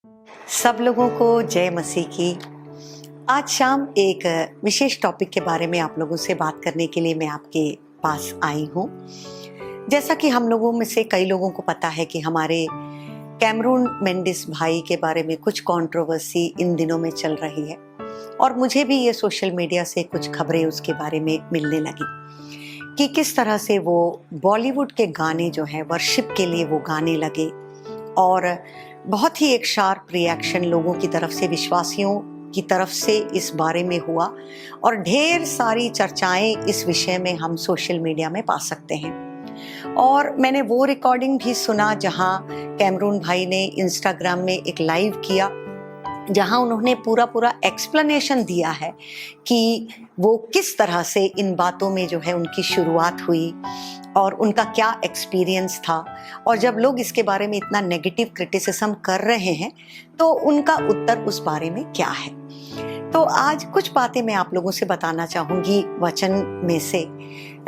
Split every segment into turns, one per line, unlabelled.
सब लोगों को जय मसीह की। आज शाम एक विशेष टॉपिक के बारे में आप लोगों से बात करने के लिए मैं आपके पास आई हूँ। जैसा कि हम लोगों में से कई लोगों को पता है कि हमारे कैमरून मेंडिस भाई के बारे में कुछ कंट्रोवर्सी इन दिनों में चल रही है और मुझे भी ये सोशल मीडिया से कुछ खबरें उसके बारे में मिलने लगी कि किस तरह से वो बॉलीवुड के गाने जो हैं वर्शिप के लिए वो गाने लगे और बहुत ही एक शार्प रिएक्शन लोगों की तरफ से, विश्वासियों की तरफ से इस बारे में हुआ और ढेर सारी चर्चाएं इस विषय में हम सोशल मीडिया में पा सकते हैं। और मैंने वो रिकॉर्डिंग भी सुना जहां कैमरून भाई ने इंस्टाग्राम में एक लाइव किया जहां उन्होंने पूरा एक्सप्लेनेशन दिया है कि वो किस तरह से इन बातों में जो है उनकी शुरुआत हुई और उनका क्या एक्सपीरियंस था और जब लोग इसके बारे में इतना नेगेटिव क्रिटिसिज्म कर रहे हैं तो उनका उत्तर उस बारे में क्या है। तो आज कुछ बातें मैं आप लोगों से बताना चाहूँगी वचन में से,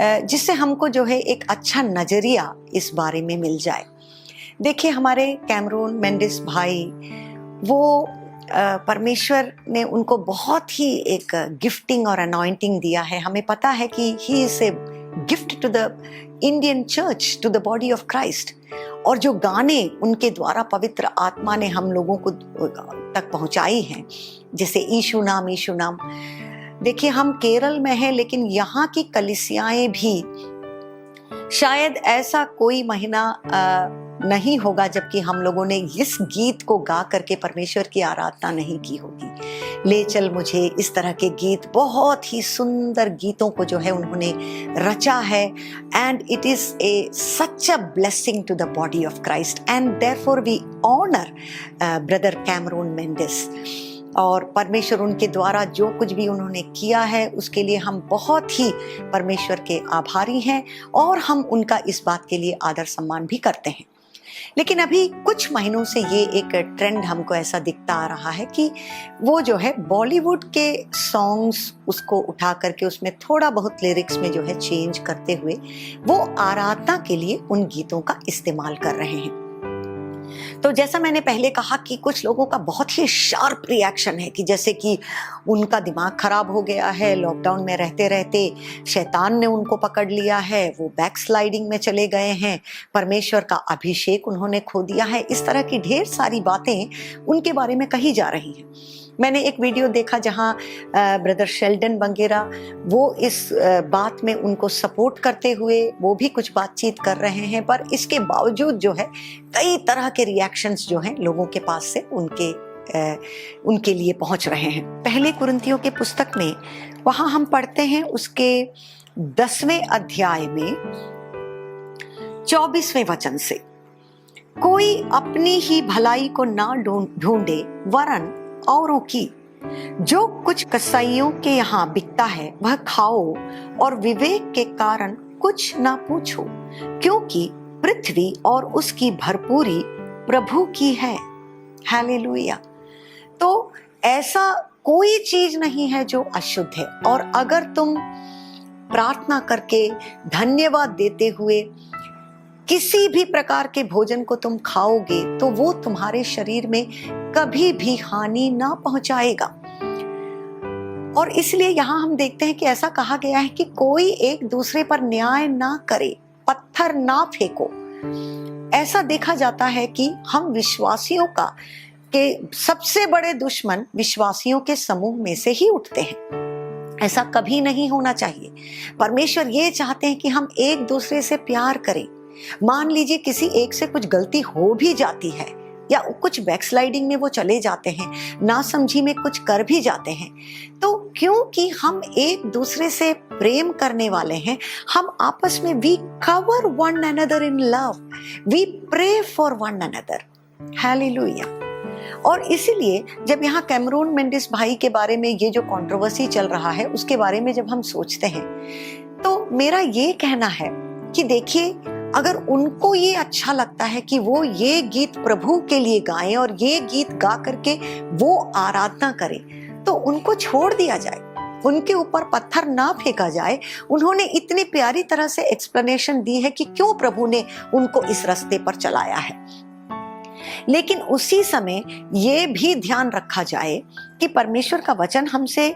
जिससे हमको जो है एक अच्छा नज़रिया इस बारे में मिल जाए। देखिए, हमारे कैमरून मेंडिस भाई वो परमेश्वर ने उनको बहुत ही एक गिफ्टिंग और अनॉइंटिंग दिया है। हमें पता है कि he is a gift to the Indian church, to the body of Christ. और जो गाने उनके द्वारा पवित्र आत्मा ने हम लोगों को तक पहुंचाई हैं, जैसे ईशु नाम। देखिए, हम केरल में हैं लेकिन यहाँ की कलीसियाएं भी शायद ऐसा कोई महीना नहीं होगा जबकि हम लोगों ने इस गीत को गा करके परमेश्वर की आराधना नहीं की होगी। ले चल मुझे, इस तरह के गीत, बहुत ही सुंदर गीतों को जो है उन्होंने रचा है and it is a such a blessing to the body of Christ and therefore we honour brother Cameron Mendis. और परमेश्वर उनके द्वारा जो कुछ भी उन्होंने किया है उसके लिए हम बहुत ही परमेश्वर के आभारी हैं और हम उनका इस बात के लिए आदर सम्मान भी करते हैं। लेकिन अभी कुछ महीनों से ये एक ट्रेंड हमको ऐसा दिखता आ रहा है कि वो जो है बॉलीवुड के सॉन्ग्स उसको उठा करके उसमें थोड़ा बहुत लिरिक्स में जो है चेंज करते हुए वो आराधना के लिए उन गीतों का इस्तेमाल कर रहे हैं। तो जैसा मैंने पहले कहा कि कुछ लोगों का बहुत ही शार्प रिएक्शन है कि जैसे कि उनका दिमाग खराब हो गया है, लॉकडाउन में रहते रहते शैतान ने उनको पकड़ लिया है, वो बैकस्लाइडिंग में चले गए हैं, परमेश्वर का अभिषेक उन्होंने खो दिया है। इस तरह की ढेर सारी बातें उनके बारे में कही जा रही हैं। मैंने एक वीडियो देखा जहां ब्रदर शेल्डन बंगेरा वो इस बात में उनको सपोर्ट करते हुए वो भी कुछ बातचीत कर रहे हैं, पर इसके बावजूद जो है कई तरह के रिएक्शंस जो हैं लोगों के पास से उनके लिए पहुंच रहे हैं। पहले कुरिन्थियों के पुस्तक में वहां हम पढ़ते हैं उसके 10वें अध्याय में 24वें वचन से, कोई अपनी ही भलाई को ना ढूंढे वरन औरों की। जो कुछ कसाईयों के यहाँ बिकता है वह खाओ और विवेक के कारण कुछ ना पूछो, क्योंकि पृथ्वी और उसकी भरपूरी प्रभु की है। हालेलुया। तो ऐसा कोई चीज नहीं है जो अशुद्ध है, और अगर तुम प्रार्थना करके धन्यवाद देते हुए किसी भी प्रकार के भोजन को तुम खाओगे तो वो तुम्हारे शरीर में कभी भी हानि ना पहुंचाएगा। और इसलिए यहाँ हम देखते हैं कि ऐसा कहा गया है कि कोई एक दूसरे पर न्याय ना करे, पत्थर ना फेंको। ऐसा देखा जाता है कि हम विश्वासियों के सबसे बड़े दुश्मन विश्वासियों के समूह में से ही उठते हैं। ऐसा कभी नहीं होना चाहिए। परमेश्वर ये चाहते हैं कि हम एक दूसरे से प्यार करें। मान लीजिए किसी एक से कुछ गलती हो भी जाती है या कुछ बैकस्लाइडिंग में वो चले जाते हैं, नासमझी में कुछ कर भी जाते हैं, तो क्योंकि हम एक दूसरे से प्रेम करने वाले हैं, हम आपस में we cover one another in love, we pray for one another. Hallelujah. और इसीलिए जब यहाँ कैमरून मेंडिस भाई के बारे में ये जो कंट्रोवर्सी चल रहा है उसके बारे में जब हम सोचते हैं तो मेरा ये कहना है कि देखिए, अगर उनको ये अच्छा लगता है कि वो ये गीत प्रभु के लिए गाएं और ये गीत गा करके वो आराधना करें तो उनको छोड़ दिया जाए, उनके ऊपर पत्थर ना फेंका जाए। उन्होंने इतनी प्यारी तरह से एक्सप्लेनेशन दी है कि क्यों प्रभु ने उनको इस रास्ते पर चलाया है। लेकिन उसी समय ये भी ध्यान रखा जाए कि परमेश्वर का वचन हमसे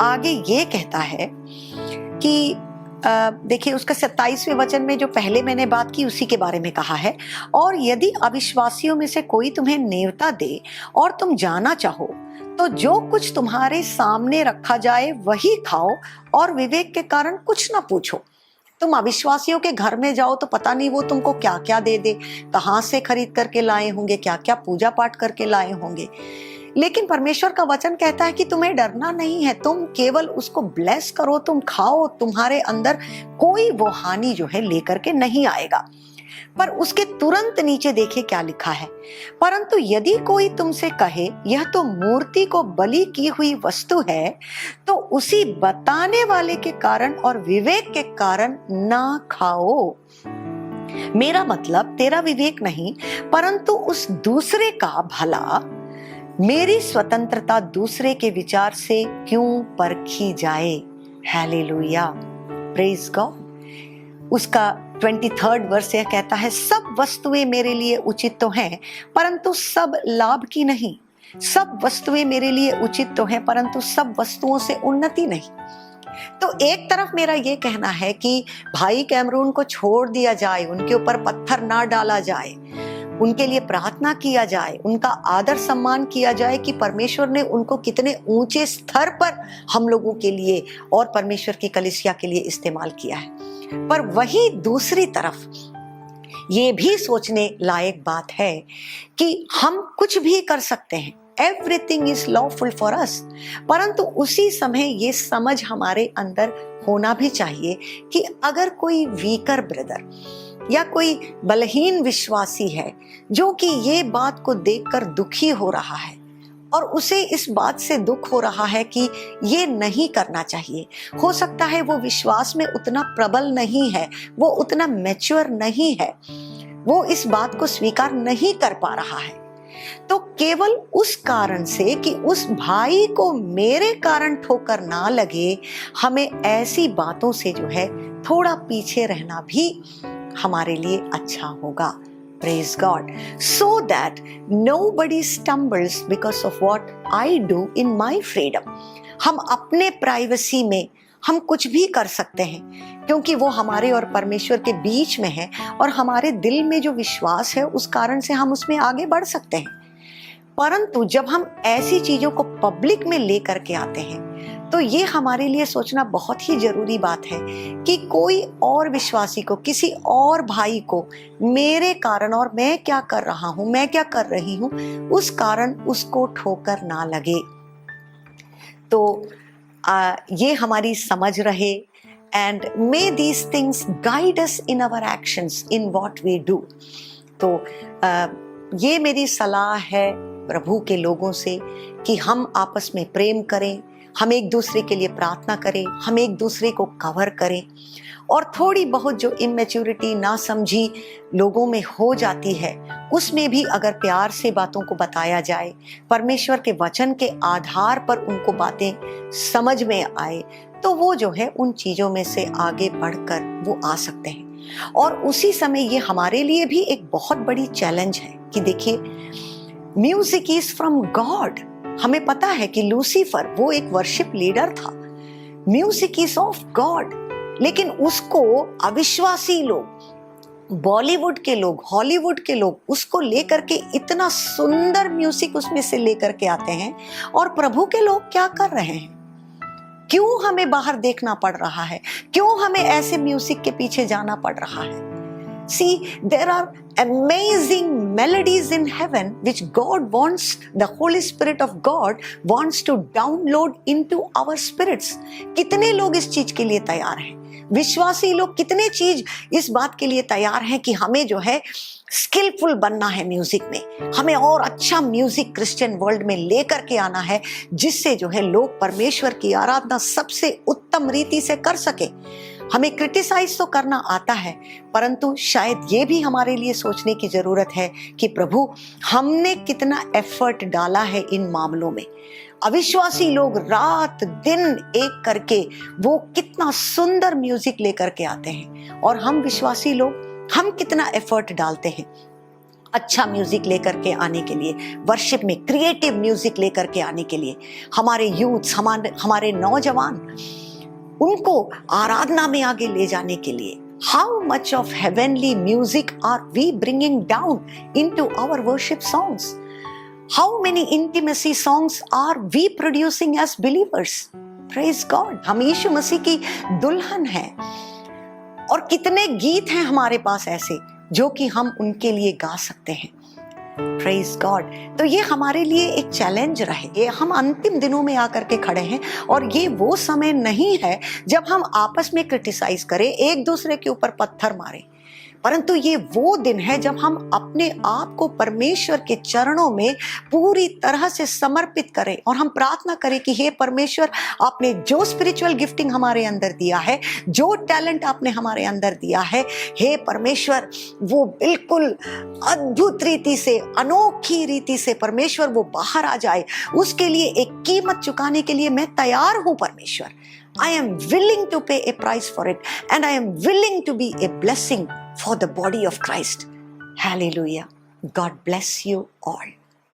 आगे ये कहता है कि देखिए उसका 27वें वचन में जो पहले मैंने बात की उसी के बारे में कहा है, और यदि अविश्वासियों में से कोई तुम्हें नेवता दे और तुम जाना चाहो तो जो कुछ तुम्हारे सामने रखा जाए वही खाओ और विवेक के कारण कुछ ना पूछो। तुम अविश्वासियों के घर में जाओ तो पता नहीं वो तुमको क्या क्या दे दे, कहाँ से खरीद करके लाए होंगे, क्या क्या पूजा पाठ करके लाए होंगे। लेकिन परमेश्वर का वचन कहता है कि तुम्हें डरना नहीं है, तुम केवल उसको ब्लेस करो, तुम खाओ, तुम्हारे अंदर कोई वो हानि जो है लेकर के नहीं आएगा। पर उसके तुरंत नीचे देखिए क्या लिखा है, परंतु यदि कोई तुमसे कहे यह तो मूर्ति को बलि की हुई वस्तु है, तो उसी बताने वाले के कारण और विवेक के कारण ना खाओ। मेरा मतलब तेरा विवेक नहीं, परंतु उस दूसरे का भला। मेरी स्वतंत्रता दूसरे के विचार से क्यों परखी जाए। Hallelujah, praise God. उसका 23rd वर्स यह कहता है, सब वस्तुएं मेरे लिए उचित तो हैं परंतु सब लाभ की नहीं। सब वस्तुएं मेरे लिए उचित तो हैं परंतु सब वस्तुओं से उन्नति नहीं। तो एक तरफ मेरा ये कहना है कि भाई कैमरून को छोड़ दिया जाए, उनके ऊपर पत्थर ना डाला जाए, उनके लिए प्रार्थना किया जाए, उनका आदर सम्मान किया जाए कि परमेश्वर ने उनको कितने ऊंचे स्तर पर हम लोगों के लिए और परमेश्वर की कलीसिया के लिए इस्तेमाल किया है। पर वही दूसरी तरफ ये भी सोचने लायक बात है कि हम कुछ भी कर सकते हैं, everything is lawful for us, परंतु उसी समय ये समझ हमारे अंदर होना भी चाहिए कि अगर कोई वीकर ब्रदर या कोई बलहीन विश्वासी है जो कि ये बात को देखकर दुखी हो रहा है और उसे इस बात से दुख हो रहा है कि ये नहीं करना चाहिए, हो सकता है वो विश्वास में उतना प्रबल नहीं है, वो उतना मैच्योर नहीं है, वो इस बात को स्वीकार नहीं कर पा रहा है, तो केवल उस कारण से कि उस भाई को मेरे कारण ठोकर ना लगे, हमें ऐसी बातों से जो है थोड़ा पीछे रहना भी हमारे लिए अच्छा होगा। Praise God, so that nobody stumbles because of what I do in my freedom. हम अपने प्राइवेसी में हम कुछ भी कर सकते हैं क्योंकि वो हमारे और परमेश्वर के बीच में है और हमारे दिल में जो विश्वास है उस कारण से हम उसमें आगे बढ़ सकते हैं। परंतु जब हम ऐसी चीजों को पब्लिक में लेकर के आते हैं तो ये हमारे लिए सोचना बहुत ही जरूरी बात है कि कोई और विश्वासी को, किसी और भाई को मेरे कारण और मैं क्या कर रहा हूं, मैं क्या कर रही हूं, उस कारण उसको ठोकर ना लगे। तो ये हमारी समझ रहे, and may these things guide us in our actions in what we do. तो ये मेरी सलाह है प्रभु के लोगों से कि हम आपस में प्रेम करें, हम एक दूसरे के लिए प्रार्थना करें, हम एक दूसरे को कवर करें, और थोड़ी बहुत जो इमेच्योरिटी, ना समझी लोगों में हो जाती है उसमें भी अगर प्यार से बातों को बताया जाए, परमेश्वर के वचन के आधार पर उनको बातें समझ में आए, तो वो जो है उन चीज़ों में से आगे बढ़कर वो आ सकते हैं। और उसी समय ये हमारे लिए भी एक बहुत बड़ी चैलेंज है कि देखिए, म्यूजिक इज फ्रॉम गॉड। हमें पता है कि लूसीफर वो एक वर्शिप लीडर था, म्यूजिक इज ऑफ गॉड, लेकिन उसको अविश्वासी लोग, बॉलीवुड के लोग, हॉलीवुड के लोग उसको लेकर के इतना सुंदर म्यूजिक उसमें से लेकर के आते हैं, और प्रभु के लोग क्या कर रहे हैं? क्यों हमें बाहर देखना पड़ रहा है? क्यों हमें ऐसे म्यूजिक के पीछे जाना पड़ रहा है? See, there are amazing melodies in heaven which God wants, the Holy Spirit of God wants to download into our spirits. कितने लोग इस चीज के लिए तैयार हैं? विश्वासी लोग कितने चीज इस बात के लिए तैयार हैं कि हमें जो है स्किलफुल बनना है म्यूजिक में, हमें और अच्छा म्यूजिक क्रिश्चियन वर्ल्ड में लेकर के आना है, जिससे जो है लोग परमेश्वर की आराधना सबसे उत्तम रीति से कर सके। हमें क्रिटिसाइज तो करना आता है, परंतु शायद ये भी हमारे लिए सोचने की जरूरत है कि प्रभु, हमने कितना एफर्ट डाला है इन मामलों में। अविश्वासी लोग रात दिन एक करके वो कितना सुंदर म्यूजिक लेकर के आते हैं, और हम विश्वासी लोग हम कितना एफर्ट डालते हैं। अच्छा म्यूजिक लेकर के आने के लिए, वर्शिप में क्रिएटिव म्यूजिक लेकर के आने के लिए, हमारे यूथ्स, हमारे नौजवान, उनको आराधना में आगे ले जाने के लिए, how much of heavenly music are we bringing down into our worship songs? How many intimacy songs are we producing as believers? Praise God, हम यीशु मसीह की दुल्हन हैं, और कितने गीत हैं हमारे पास ऐसे जो कि हम उनके लिए गा सकते हैं। Praise God. तो ये हमारे लिए एक चैलेंज रहे। ये हम अंतिम दिनों में आकर के खड़े हैं, और ये वो समय नहीं है जब हम आपस में क्रिटिसाइज करें, एक दूसरे के ऊपर पत्थर मारें, परंतु ये वो दिन है जब हम अपने आप को परमेश्वर के चरणों में पूरी तरह से समर्पित करें, और हम प्रार्थना करें कि हे परमेश्वर, आपने जो स्पिरिचुअल गिफ्टिंग हमारे अंदर दिया है, जो टैलेंट आपने हमारे अंदर दिया है, हे परमेश्वर, वो बिल्कुल अद्भुत रीति से, अनोखी रीति से परमेश्वर वो बाहर आ जाए। उसके लिए एक कीमत चुकाने के लिए मैं तैयार हूं परमेश्वर। I am willing to pay a price for it, and I am willing to be a blessing for the body of Christ. Hallelujah. God bless you all.